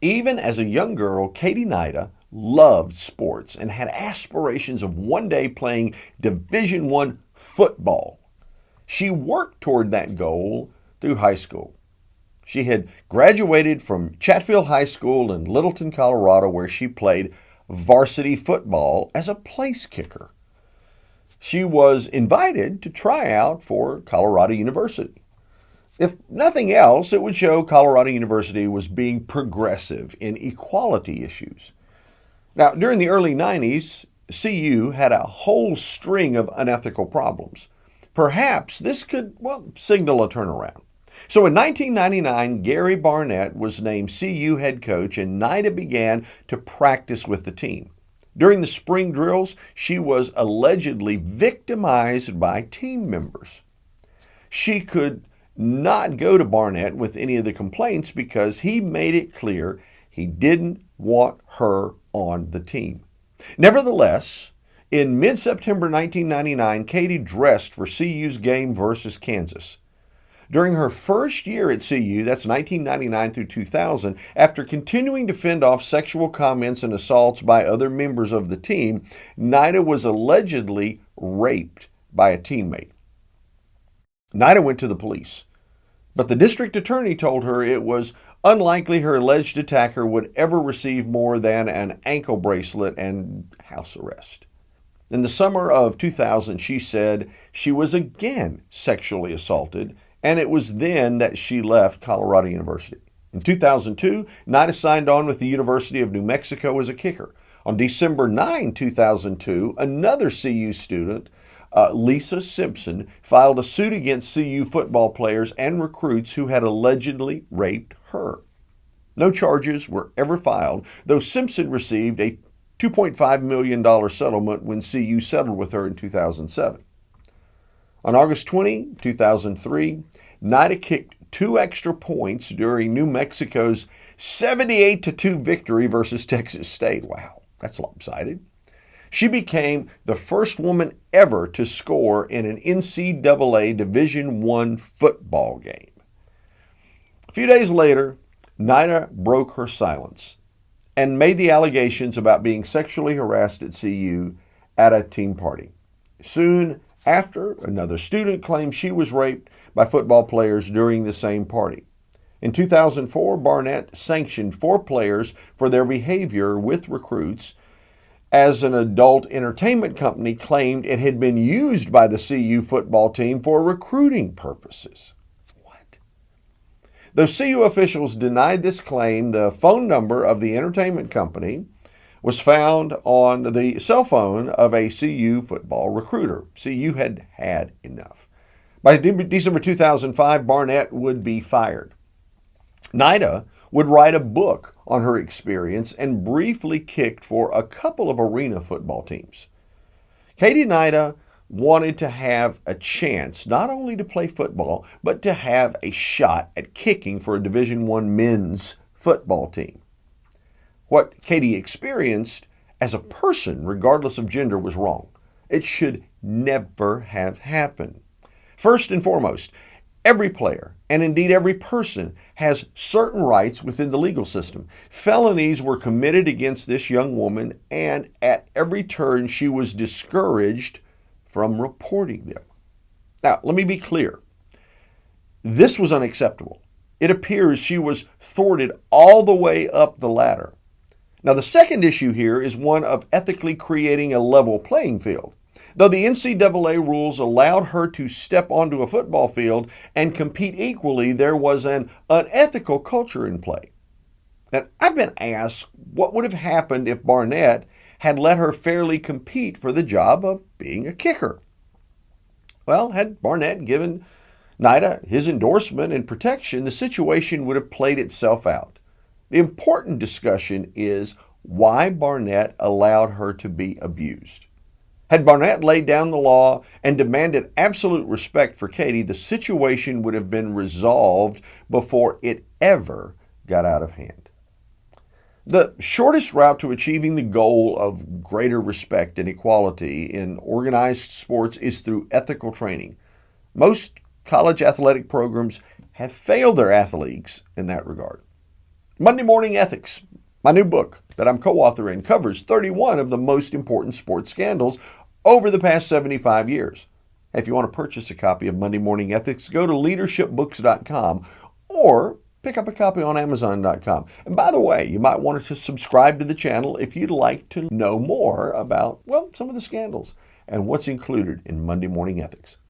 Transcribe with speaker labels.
Speaker 1: Even as a young girl, Katie Nida loved sports and had aspirations of one day playing Division I football. She worked toward that goal through high school. She had graduated from Chatfield High School in Littleton, Colorado, where she played varsity football as a place kicker. She was invited to try out for Colorado University. If nothing else, it would show Colorado University was being progressive in equality issues. Now, during the early 90s, CU had a whole string of unethical problems. Perhaps this could, signal a turnaround. So in 1999, Gary Barnett was named CU head coach, and Nida began to practice with the team. During the spring drills, she was allegedly victimized by team members. She could not go to Barnett with any of the complaints because he made it clear he didn't want her on the team. Nevertheless, in mid-September 1999, Katie dressed for CU's game versus Kansas. During her first year at CU, that's 1999 through 2000, after continuing to fend off sexual comments and assaults by other members of the team, Nida was allegedly raped by a teammate. Nida went to the police, but the district attorney told her it was unlikely her alleged attacker would ever receive more than an ankle bracelet and house arrest. In the summer of 2000, she said she was again sexually assaulted, and it was then that she left Colorado University. In 2002, Nida signed on with the University of New Mexico as a kicker. On December 9, 2002, another CU student, Lisa Simpson, filed a suit against CU football players and recruits who had allegedly raped her. No charges were ever filed, though Simpson received a $2.5 million settlement when CU settled with her in 2007. On August 20, 2003, Nida kicked 2 extra points during New Mexico's 78-2 victory versus Texas State. Wow, that's lopsided. She became the first woman ever to score in an NCAA Division I football game. A few days later, Nida broke her silence and made the allegations about being sexually harassed at CU at a team party. Soon after, another student claimed she was raped by football players during the same party. In 2004, Barnett sanctioned 4 players for their behavior with recruits, as an adult entertainment company claimed it had been used by the CU football team for recruiting purposes. What? Though CU officials denied this claim, the phone number of the entertainment company was found on the cell phone of a CU football recruiter. CU had had enough. By December 2005, Barnett would be fired. Nida would write a book on her experience and briefly kicked for a couple of arena football teams. Katie Nida wanted to have a chance not only to play football, but to have a shot at kicking for a Division I men's football team. What Katie experienced as a person, regardless of gender, was wrong. It should never have happened. First and foremost, every player, and indeed every person, has certain rights within the legal system. Felonies were committed against this young woman, and at every turn she was discouraged from reporting them. Now, let me be clear. This was unacceptable. It appears she was thwarted all the way up the ladder. Now, the second issue here is one of ethically creating a level playing field. Though the NCAA rules allowed her to step onto a football field and compete equally, there was an unethical culture in play. Now, I've been asked what would have happened if Barnett had let her fairly compete for the job of being a kicker. Well, had Barnett given Nida his endorsement and protection, the situation would have played itself out. The important discussion is why Barnett allowed her to be abused. Had Barnett laid down the law and demanded absolute respect for Katie, the situation would have been resolved before it ever got out of hand. The shortest route to achieving the goal of greater respect and equality in organized sports is through ethical training. Most college athletic programs have failed their athletes in that regard. Monday Morning Ethics, my new book that I'm co-author in, covers 31 of the most important sports scandals over the past 75 years. If you want to purchase a copy of Monday Morning Ethics, go to leadershipbooks.com or pick up a copy on Amazon.com. And by the way, you might want to subscribe to the channel if you'd like to know more about, well, some of the scandals and what's included in Monday Morning Ethics.